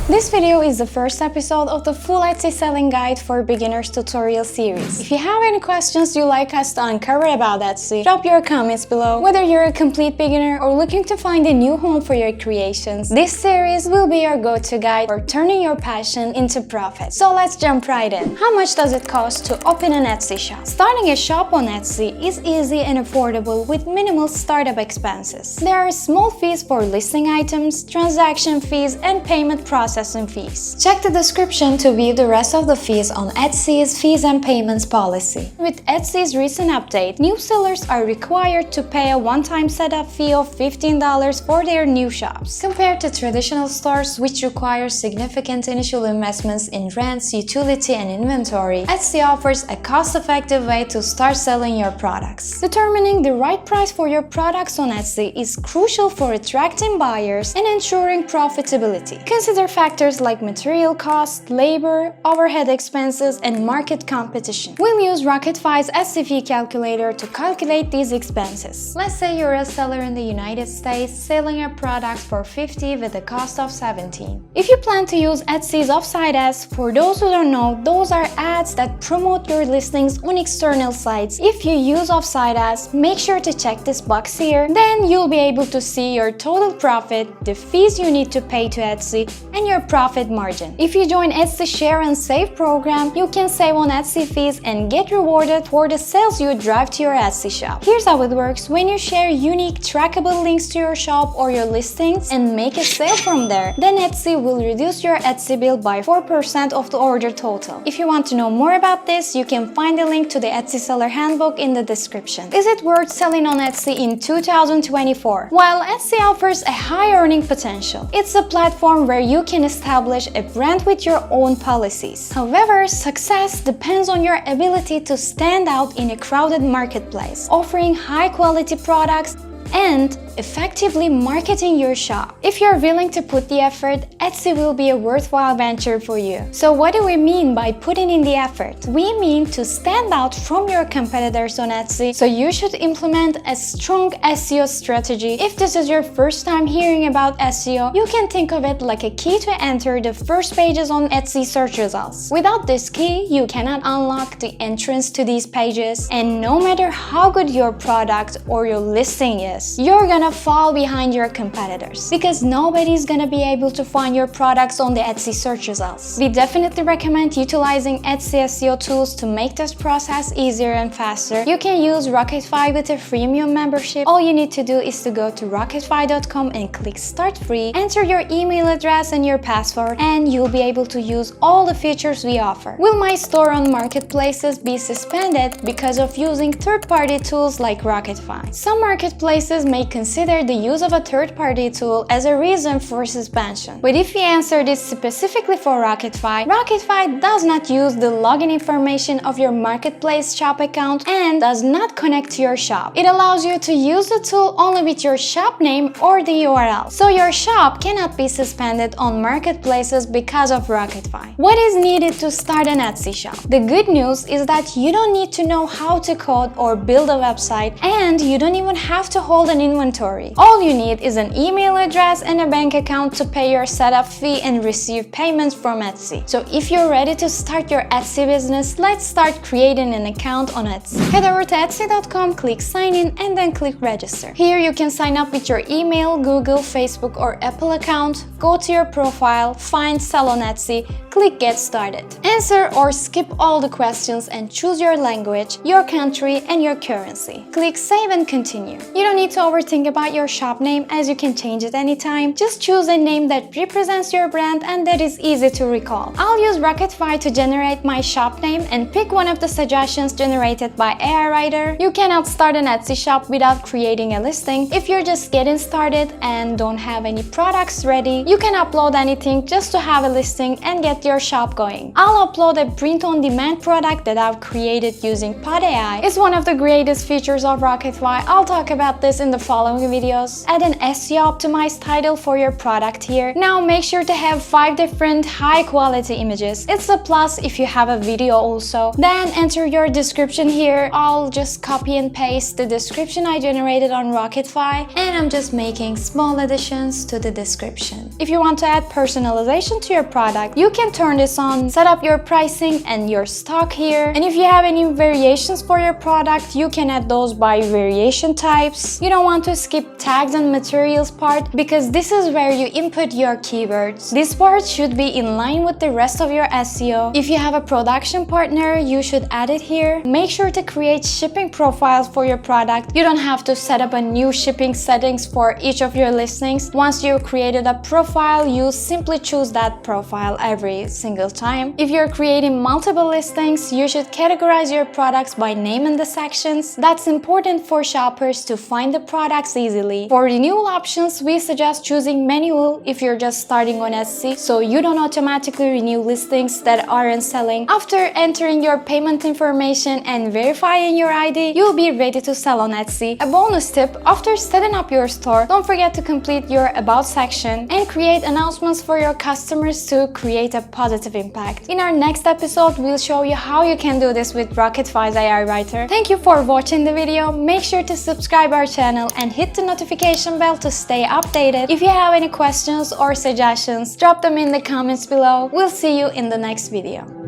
This video is the first episode of the full Etsy selling guide for beginners tutorial series. If you have any questions you'd like us to uncover about Etsy, drop your comments below. Whether you're a complete beginner or looking to find a new home for your creations, this series will be your go-to guide for turning your passion into profit. So let's jump right in. How much does it cost to open an Etsy shop? Starting a shop on Etsy is easy and affordable with minimal startup expenses. There are small fees for listing items, transaction fees, and payment processing fees. Check the description to view the rest of the fees on Etsy's fees and payments policy. With Etsy's recent update, new sellers are required to pay a one-time setup fee of $15 for their new shops. Compared to traditional stores, which require significant initial investments in rents, utility, and inventory, Etsy offers a cost-effective way to start selling your products. Determining the right price for your products on Etsy is crucial for attracting buyers and ensuring profitability. Consider factors like material cost, labor, overhead expenses, and market competition. We'll use Rocketfy's SCF calculator to calculate these expenses. Let's say you're a seller in the United States selling a product for $50 with a cost of $17. If you plan to use Etsy's offsite ads, for those who don't know, those are ads that promote your listings on external sites. If you use offsite ads, make sure to check this box here. Then you'll be able to see your total profit, the fees you need to pay to Etsy, and your profit margin. If you join Etsy Share and Save program, you can save on Etsy fees and get rewarded for the sales you drive to your Etsy shop. Here's how it works. When you share unique trackable links to your shop or your listings and make a sale from there, then Etsy will reduce your Etsy bill by 4% of the order total. If you want to know more about this, you can find a link to the Etsy Seller Handbook in the description. Is it worth selling on Etsy in 2024? While Etsy offers a high earning potential, it's a platform where you can establish a brand with your own policies. However, success depends on your ability to stand out in a crowded marketplace, offering high-quality products and effectively marketing your shop. If you're willing to put the effort, Etsy will be a worthwhile venture for you. So what do we mean by putting in the effort? We mean to stand out from your competitors on Etsy, so you should implement a strong SEO strategy. If this is your first time hearing about SEO, you can think of it like a key to enter the first pages on Etsy search results. Without this key, you cannot unlock the entrance to these pages, and no matter how good your product or your listing is, you're gonna fall behind your competitors because nobody's gonna be able to find your products on the Etsy search results. We definitely recommend utilizing Etsy SEO tools to make this process easier and faster. You can use Rocketfy with a freemium membership. All you need to do is to go to rocketfy.com and click Start Free, enter your email address and your password, and you'll be able to use all the features we offer. Will my store on marketplaces be suspended because of using third-party tools like Rocketfy? Some marketplaces may consider the use of a third-party tool as a reason for suspension. But if we answer this specifically for Rocketfy, Rocketfy does not use the login information of your marketplace shop account and does not connect to your shop. It allows you to use the tool only with your shop name or the URL. So your shop cannot be suspended on marketplaces because of Rocketfy. What is needed to start an Etsy shop? The good news is that you don't need to know how to code or build a website, and you don't even have to hold an inventory. All you need is an email address and a bank account to pay your setup fee and receive payments from Etsy. So if you're ready to start your Etsy business, let's start creating an account on Etsy. Head over to Etsy.com, click sign in, and then click register. Here you can sign up with your email, Google, Facebook, or Apple account. Go to your profile, find Sell on Etsy, click Get Started. Answer or skip all the questions and choose your language, your country, and your currency. Click Save and Continue. You don't need to overthink about your shop name, as you can change it anytime. Just choose a name that represents your brand and that is easy to recall. I'll use Rocketfy to generate my shop name and pick one of the suggestions generated by AI Writer. You cannot start an Etsy shop without creating a listing. If you're just getting started and don't have any products ready, you can upload anything just to have a listing and get your shop going. I'll upload a print-on-demand product that I've created using Pod AI. It's one of the greatest features of Rocketfy. I'll talk about this in the following videos. Add an SEO optimized title for your product here. Now make sure to have 5 different high quality images. It's a plus if you have a video also. Then enter your description here. I'll just copy and paste the description I generated on Rocketfy, and I'm just making small additions to the description. If you want to add personalization to your product, you can turn this on, set up your pricing and your stock here. And if you have any variations for your product, you can add those by variation types. You don't want to skip tags and materials part because this is where you input your keywords. This part should be in line with the rest of your SEO. If you have a production partner, you should add it here. Make sure to create shipping profiles for your product. You don't have to set up a new shipping settings for each of your listings. Once you've created a profile, you simply choose that profile every single time. If you're creating multiple listings, you should categorize your products by name in the sections. That's important for shoppers to find the products easily. For renewal options, we suggest choosing manual if you're just starting on Etsy, so you don't automatically renew listings that aren't selling. After entering your payment information and verifying your ID, you'll be ready to sell on Etsy. A bonus tip, after setting up your store, don't forget to complete your About section and create announcements for your customers to create a positive impact. In our next episode, we'll show you how you can do this with Rocketfy's AI Writer. Thank you for watching the video. Make sure to subscribe our channel and hit the notification bell to stay updated. If you have any questions or suggestions, drop them in the comments below. We'll see you in the next video.